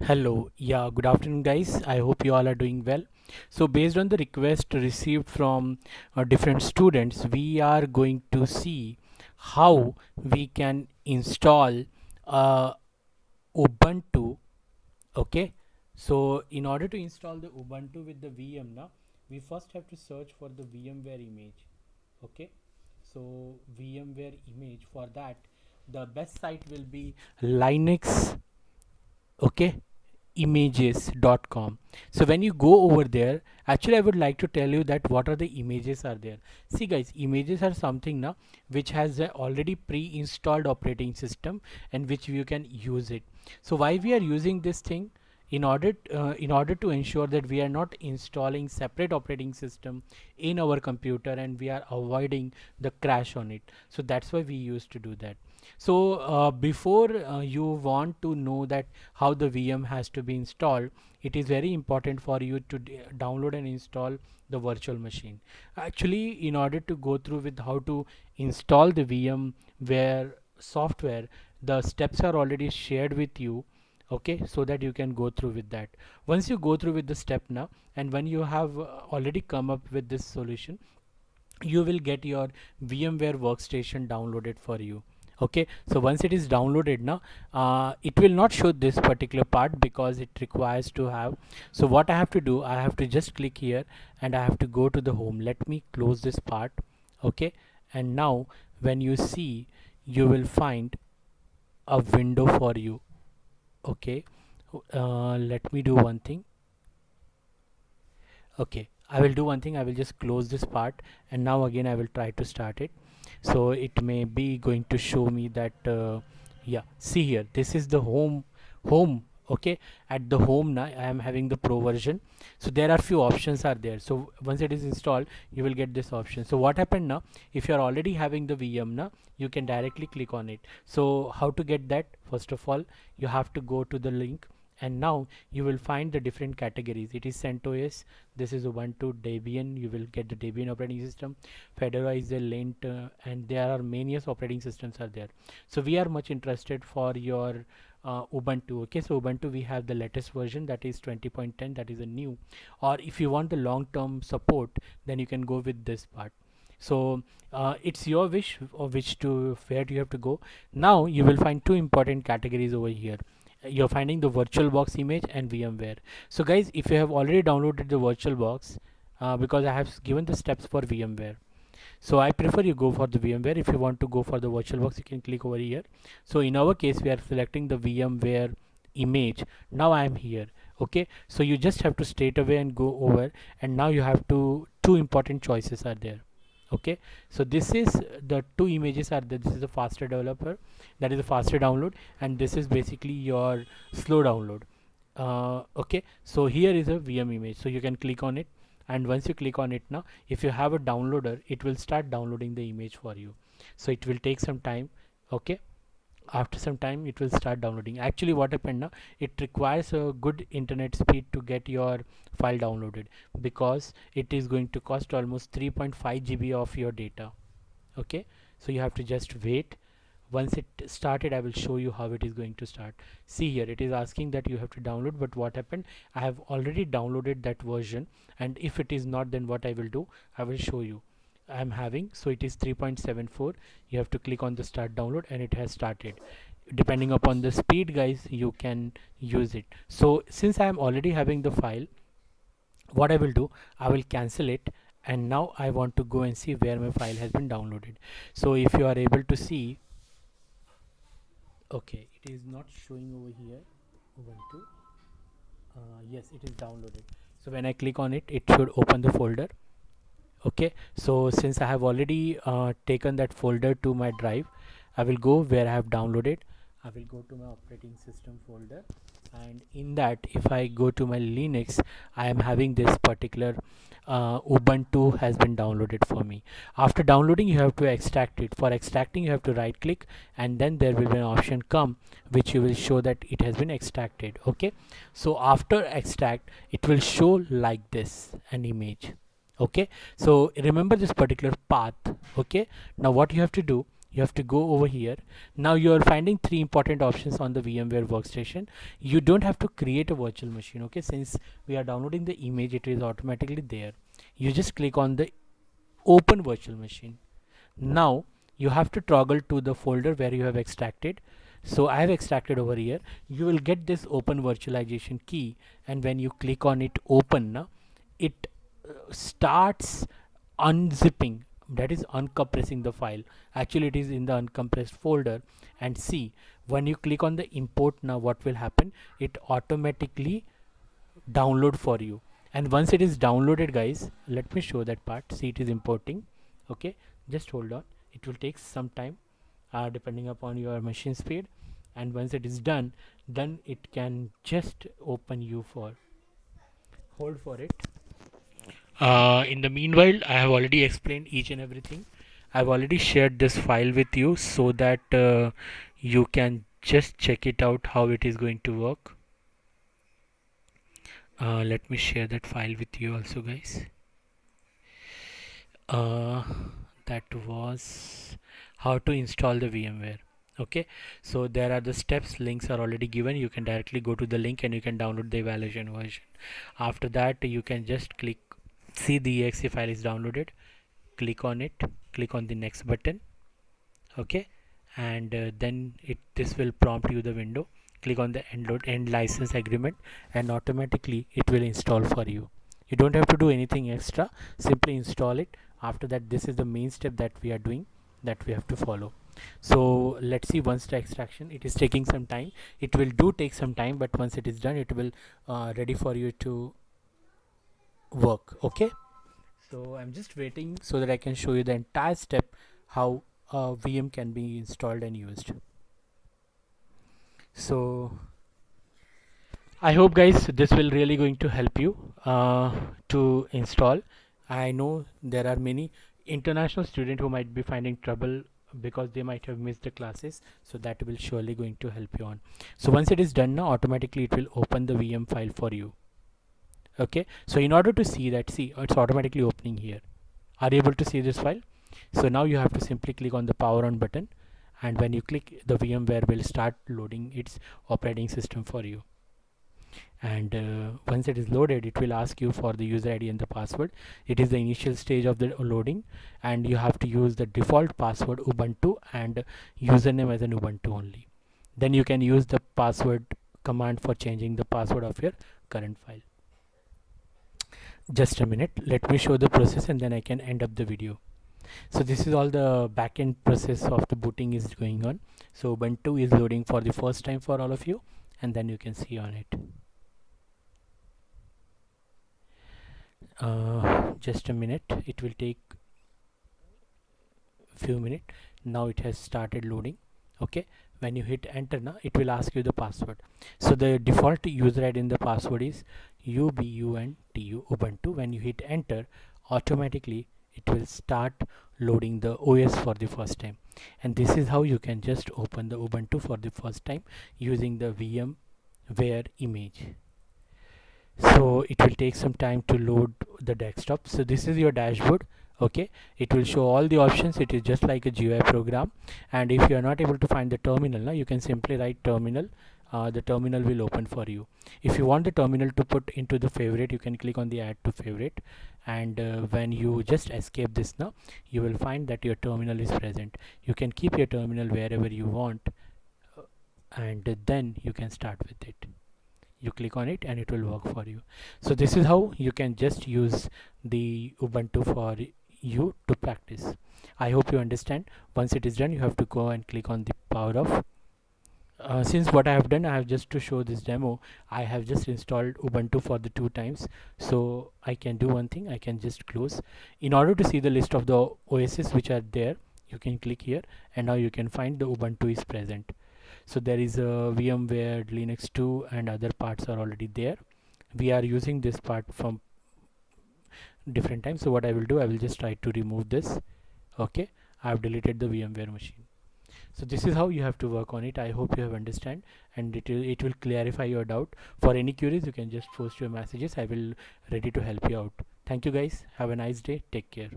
Hello, yeah, good afternoon, guys. I hope you all are doing well. So, based on the request received from different students, we are going to see how we can install uh, Ubuntu. Okay, so in order to install the Ubuntu with the VM, now we first have to search for the VMware image. Okay, so VMware image, for that, the best site will be Linux. Okay, images.com. So when you go over there, actually I would like to tell you that what are the images are there. See guys, images are something now which has a already pre-installed operating system and which you can use it. So why we are using this thing, in order to ensure that we are not installing separate operating system in our computer and we are avoiding the crash on it. So that's why we used to do that. So before you want to know that how the VM has to be installed, it is very important for you to download and install the virtual machine. Actually, in order to go through with how to install the VMware software, the steps are already shared with you. Okay, so that you can go through with that. Once you go through with the step now, and when you have already come up with this solution, you will get your VMware workstation downloaded for you. Okay, so once it is downloaded now, it will not show this particular part because it requires to have. So what I have to do, I have to just click here and I have to go to the home. Let me close this part. Okay, and now when you see, you will find a window for you. Okay, let me do one thing. Okay, I will do one thing. I will just close this part and now again I will try to start it. So it may be going to show me that yeah, see here, this is the home. Okay, at the home now I am having the pro version. So there are few options are there. So once it is installed, you will get this option. So what happened now, if you are already having the VM now, you can directly click on it. So how to get that? First of all, you have to go to the link and now you will find the different categories. It is CentOS, this is Ubuntu, Debian, you will get the Debian operating system, Fedora is a lint, and there are many operating systems are there. So we are much interested for your Ubuntu. Okay, so Ubuntu we have the latest version, that is 20.10, that is a new. Or if you want the long term support, then you can go with this part. So it's your wish of which to where do you have to go. Now you will find two important categories over here. You're finding the VirtualBox image and VMware. So guys, if you have already downloaded the VirtualBox, because I have given the steps for VMware, so I prefer you go for the VMware. If you want to go for the VirtualBox, you can click over here. So in our case, we are selecting the VMware image. Now I am here. Okay, so you just have to straight away and go over, and now you have to two important choices are there. Okay, so this is the two images are there. This is the faster developer, that is the faster download, and this is basically your slow download. Okay, so here is a VM image, so you can click on it, and once you click on it now, if you have a downloader, it will start downloading the image for you. So it will take some time. Okay, after some time it will start downloading. Actually what happened now, it requires a good internet speed to get your file downloaded, because it is going to cost almost 3.5 GB of your data. Okay, so you have to just wait. Once it started, I will show you how it is going to start. See here, it is asking that you have to download, but what happened, I have already downloaded that version, and if it is not, then what I will do, I will show you. I'm having, so it is 3.74. You have to click on the start download and it has started. Depending upon the speed guys, you can use it. So since I am already having the file, what I will do, I will cancel it, and now I want to go and see where my file has been downloaded. So if you are able to see, okay, it is not showing over here Ubuntu. Yes, it is downloaded. So when I click on it, it should open the folder. Okay, so since I have already taken that folder to my drive, I will go where I have downloaded. I will go to my operating system folder, and in that, if I go to my Linux, I am having this particular Ubuntu has been downloaded for me. After downloading, you have to extract it. For extracting, you have to right click, and then there will be an option come which you will show that it has been extracted. Okay, so after extract, it will show like this an image. Okay, so remember this particular path. Okay, now what you have to do, you have to go over here. Now you are finding three important options on the VMware workstation. You don't have to create a virtual machine, okay? Since we are downloading the image, it is automatically there. You just click on the open virtual machine. Now you have to toggle to the folder where you have extracted. So I have extracted over here. You will get this open virtualization key, and when you click on it open, it starts unzipping, that is uncompressing the file. Actually it is in the uncompressed folder. And see, when you click on the import, now what will happen, it automatically download for you. And once it is downloaded, guys, let me show that part. See, it is importing. Okay, just hold on, it will take some time depending upon your machine speed. And once it is done, then it can just open you for, hold for it. In the meanwhile, I have already explained each and everything. I've already shared this file with you so that you can just check it out how it is going to work. Let me share that file with you also, guys. uh, that was how to install the VMware. Okay, so there are the steps, links are already given. You can directly go to the link and you can download the evaluation version. After that, you can just click, see the exe file is downloaded, click on it, click on the next button. Okay, and then this will prompt you the window. Click on the end license agreement, and automatically it will install for you. You don't have to do anything extra, simply install it. After that, this is the main step that we are doing, that we have to follow. So let's see, once the extraction, it is taking some time. It will do take some time, but once it is done, it will ready for you to work. Okay, so I'm just waiting so that I can show you the entire step how VM can be installed and used. So I hope, guys, this will really going to help you to install. I know there are many international students who might be finding trouble because they might have missed the classes, so that will surely going to help you on. So once it is done now, automatically it will open the VM file for you. Okay, so in order to see that, see, it's automatically opening here. Are you able to see this file? So now you have to simply click on the power on button, and when you click, the VMware will start loading its operating system for you. And once it is loaded, it will ask you for the user ID and the password. It is the initial stage of the loading, and you have to use the default password Ubuntu and username as an Ubuntu only. Then you can use the password command for changing the password of your current file. Just a minute, let me show the process and then I can end up the video. So this is all the backend process of the booting is going on. So Ubuntu is loading for the first time for all of you, and then you can see on it. Just a minute, it will take few minutes. Now it has started loading. Okay, when you hit enter now, it will ask you the password. So the default user ID in the password is ubuntu ubuntu. When you hit enter, automatically it will start loading the OS for the first time. And this is how you can just open the Ubuntu for the first time using the VMware image. So it will take some time to load the desktop. So this is your dashboard. Okay, it will show all the options. It is just like a GUI program. And if you are not able to find the terminal now, you can simply write terminal. The terminal will open for you. If you want the terminal to put into the favorite, you can click on the add to favorite, and when you just escape this now, you will find that your terminal is present. You can keep your terminal wherever you want, and then you can start with it. You click on it and it will work for you. So this is how you can just use the Ubuntu for you to practice. I hope you understand. Once it is done, you have to go and click on the power off. Since what I have done, I have just to show this demo, I have just installed Ubuntu for the 2 times. So I can do one thing, I can just close. In order to see the list of the OSs which are there, you can click here, and now you can find the Ubuntu is present. So there is a VMware, Linux 2, and other parts are already there. We are using this part from different times. So what I will do, I will just try to remove this. Okay, I have deleted the VMware machine. So this is how you have to work on it. I hope you have understand, and it will clarify your doubt. For any queries, you can just post your messages. I will ready to help you out. Thank you, guys. Have a nice day. Take care.